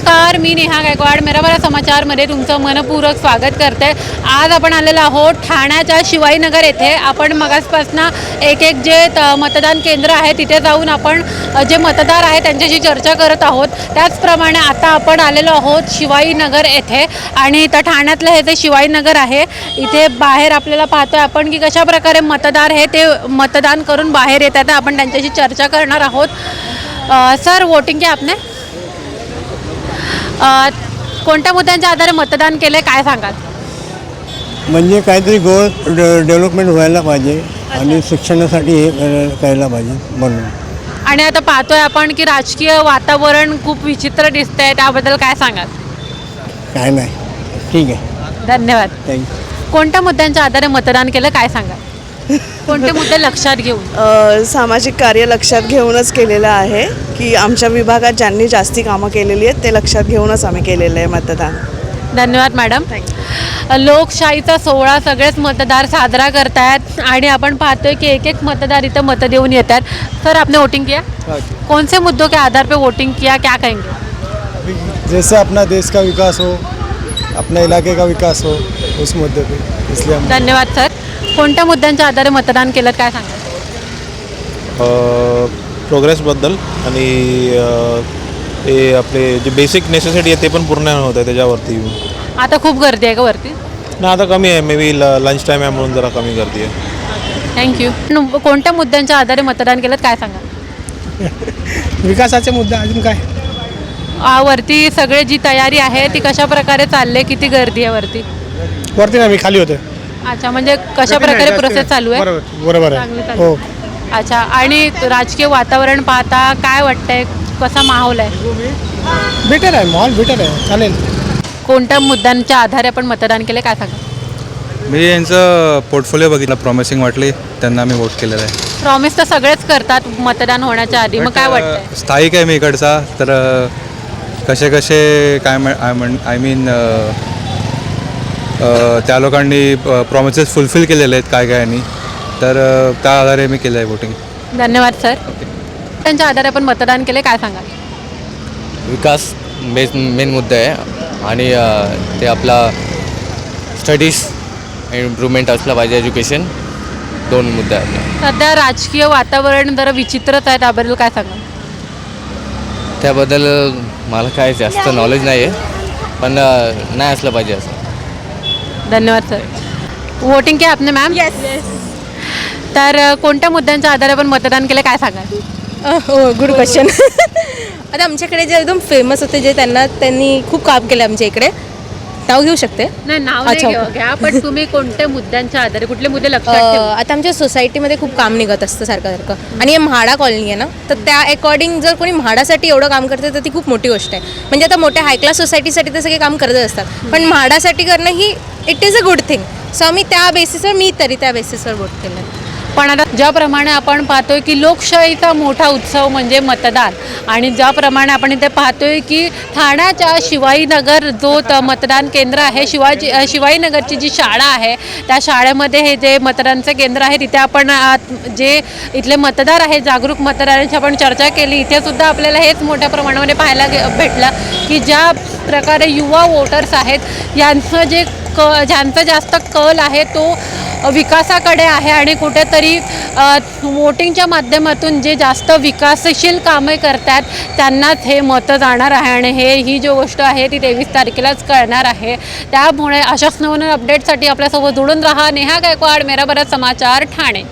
नमस्कार, मी नेहा गायकवाड मेरा बरा समाचारमध्ये तुमचं मनपूर्वक स्वागत करते। आज आपण आलेलो आहोत ठाण्याच्या शिवाजीनगर येथे। आपण मगासपासून एक जे मतदान केंद्र आहे तिथे जाऊन आपण जे मतदार आहेत त्यांच्याशी चर्चा करत आहोत। त्याचप्रमाणे आता आपण आलेलो आहोत शिवाजीनगर येथे आणि इथं ठाण्यातलं हे जे शिवाजीनगर आहे इथे बाहेर आपल्याला पाहतोय आपण की कशा प्रकारे मतदार हे ते मतदान करून बाहेर येतात। आपण त्यांच्याशी चर्चा करणार आहोत। सर, वोटिंग किया आपने? कोणत्या मुद्द्यांच्या आधारे मतदान केले, काय सांगाल? म्हणजे काहीतरी डेव्हलपमेंट व्हायला पाहिजे आणि शिक्षणासाठी हे करायला पाहिजे म्हणून। आणि आता पाहतोय आपण की राजकीय वातावरण खूप विचित्र दिसतंय, त्याबद्दल काय सांगाल? काय नाही, ठीक आहे, धन्यवाद। थँक्यू। कोणत्या मुद्द्यांच्या आधारे मतदान केलं, काय सांगाल? कोणते मुद्दे लक्षात घेऊन? सामाजिक कार्य लक्षात घेऊनच केलेलं आहे की आमच्या विभागात ज्यांनी जास्ती कामं केलेली आहेत ते लक्षात घेऊनच आम्ही केलेलं आहे मतदान। धन्यवाद मॅडम। लोकशाहीचा सोहळा सगळेच मतदार साजरा करतायत आणि आपण पाहतोय की एक एक मतदार इथं मत देऊन येतात। सर, आपने वोटिंग किया? कौन से मुद्दों के आधार पे वोटिंग किया, क्या कहेंगे? जैसे अपना देश का विकास हो, अपने इलाके का विकास हो, उस मुद्दे पे, इसलिए हम। धन्यवाद सर। कोणत्या मुद्द्यांच्या आधारे मतदान केलं, काय सांगाल? प्रोग्रेसबद्दल आणि ते आपले जे बेसिक नेसेसिटी आहे ते पण पूर्ण होत आहे त्याच्यावरती। आता खूप गर्दी आहे का वरती? ना, आता कमी आहे, मे बी लंच टाईम आहे म्हणून जरा कमी गर्दी आहे। थँक्यू। कोणत्या मुद्द्यांच्या आधारे मतदान केलं, काय सांगा? विकासाचे मुद्दे अजून काय? वरती सगळे जी तयारी आहे ती कशा प्रकारे चालले, किती गर्दी आहे वरती? वरती नाही, मी खाली होते। अच्छा, म्हणजे कशा प्रकारे प्रोसेस चालू आहे? बरोबर चांगली आहे, चालू हो। अच्छा, आणि राजकीय वातावरण पाहता काय वाटतंय, कसा माहोल आहे? बेटर आहे, माहोल बेटर आहे, चालेल। कोणत्या मुद्द्यांच्या आधारे आपण मतदान केले, काय सांगा? मी यांचं पोर्टफोलिओ बघितलं, प्रॉमिसिंग वाटली, त्यांना मी वोट केलेलं आहे। प्रॉमिस तर सगळेच करतात मतदान होण्याच्या आधी, मग काय वाटतंय? स्थायिक आहे मी इकडचा, तर कसे काय आय मीन त्या लोकांनी प्रॉमिसेस फुलफिल केलेले आहेत काय आणि तर त्या आधारे मी केलं आहे वोटिंग। धन्यवाद सर। त्यांच्या आधारे आपण मतदान केले, काय सांगाल? विकास मेन मुद्दा आहे आणि ते आपला स्टडीज इम्प्रूव्हमेंट असला पाहिजे, एज्युकेशन, दोन मुद्दे आहेत। सध्या राजकीय वातावरण जरा विचित्रच आहे, त्याबद्दल काय सांगाल? त्याबद्दल मला काय जास्त नॉलेज नाही आहे, पण नाही असलं पाहिजे असं। धन्यवाद सर। वोटिंग किया आपने मॅम? येस। तर कोणत्या मुद्द्यांच्या आधारे आपण मतदान केलं, काय सांगाल? हो, गुड क्वेश्चन। आता आमच्याकडे जे एकदम फेमस होते, जे त्यांनी खूप काम केलं आमच्या इकडे, नाव घेऊ शकते? नाही, नाव अच्छा, नाही घ्या, पण तुम्ही कोणत्या मुद्द्यांच्या आधारे, कुठले मुद्दे लक्षात ठेवून? आता आमच्या सोसायटीमध्ये खूप काम निघत असतं सारखं आणि हे म्हाडा कॉलनी आहे ना, तर त्या अकॉर्डिंग जर कोणी म्हाडासाठी एवढं काम करते तर ती खूप मोठी गोष्ट आहे। म्हणजे आता मोठ्या हाय क्लास सोसायटीसाठी तर सगळे काम करत असतात, पण म्हाडासाठी करणं ही it is a good thing. So मी त्या बेसिसवर वोट केलं आहे। पण आता ज्याप्रमाणे आपण पाहतोय की लोकशाहीचा मोठा उत्सव म्हणजे मतदान, आणि ज्याप्रमाणे आपण इथे पाहतोय की ठाण्याच्या शिवाजीनगर जो मतदान केंद्र आहे, शिवाजीनगरची जी शाळा आहे त्या शाळेमध्ये हे जे मतदानचं केंद्र आहे तिथे आपण जे इथले मतदार आहेत, जागरूक मतदारांची आपण चर्चा केली। इथे सुद्धा आपल्याला हेच मोठ्या प्रमाणामध्ये पाहायला भेटलं की ज्या प्रकारे युवा वोटर्स आहेत यांचं ज्यांचा जास्त कल आहे तो विकासाकडे आहे आणि कुठेतरी वोटिंगच्या माध्यमातून जे जास्त विकासशील कामे करतात त्यांनाच हे मतं जाणार आहे आणि ही जी गोष्ट आहे ती 23 तारखेलाच कळणार आहे। त्यामुळे अशाच नवनवीन अपडेटसाठी आपल्यासोबत जोडून राहा। नेहा गायकवाड, मेरा बरा समाचार, ठाणे।